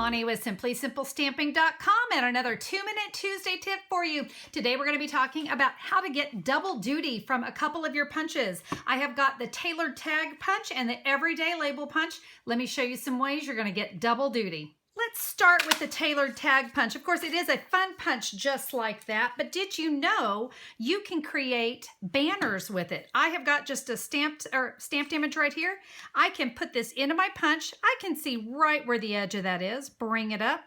Connie with SimplySimpleStamping.com and another 2-Minute Tuesday tip for you. Today we're going to be talking about how to get double duty from a couple of your punches. I have got the Tailor Tag Punch and the Everyday Label Punch. Let me show you some ways you're going to get double duty. Let's start with the Tailor Tag Punch. Of course, it is a fun punch just like that, but did you know you can create banners with it? I have got just a stamped image right here. I can put this into my punch. I can see right where the edge of that is. Bring it up,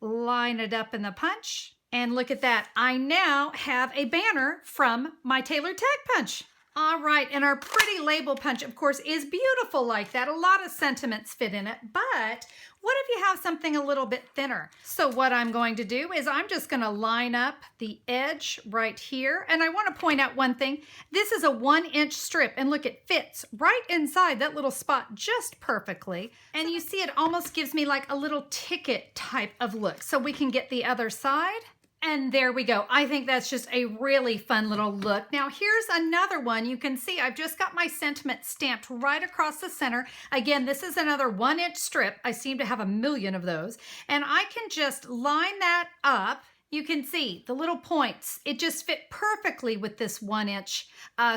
line it up in the punch, and look at that. I now have a banner from my Tailor Tag Punch. All right, and our pretty label punch, of course, is beautiful like that. A lot of sentiments fit in it, but what if you have something a little bit thinner? So what I'm going to do is I'm just going to line up the edge right here, and I want to point out one thing. This is a 1-inch strip, and look, it fits right inside that little spot just perfectly, and you see it almost gives me like a little ticket type of look. So we can get the other side. And there we go. I think that's just a really fun little look. Now here's another one. You can see I've just got my sentiment stamped right across the center. Again, this is another 1-inch strip. I seem to have a million of those. And I can just line that up. You can see the little points. It just fit perfectly with this 1-inch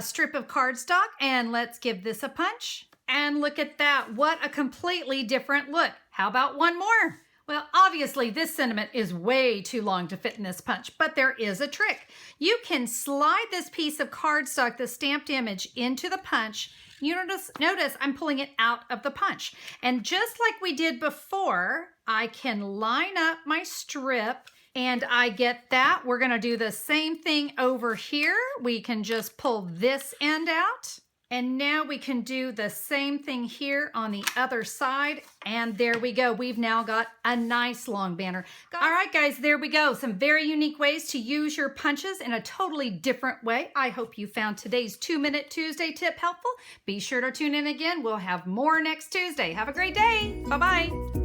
strip of cardstock. And let's give this a punch. And look at that. What a completely different look. How about one more? Well, obviously this sentiment is way too long to fit in this punch, but there is a trick. You can slide this piece of cardstock, the stamped image, into the punch. You notice I'm pulling it out of the punch. And just like we did before, I can line up my strip and I get that. We're gonna do the same thing over here. We can just pull this end out. And now we can do the same thing here on the other side. And there we go. We've now got a nice long banner. All right, guys, there we go. Some very unique ways to use your punches in a totally different way. I hope you found today's 2-Minute Tuesday tip helpful. Be sure to tune in again. We'll have more next Tuesday. Have a great day. Bye-bye.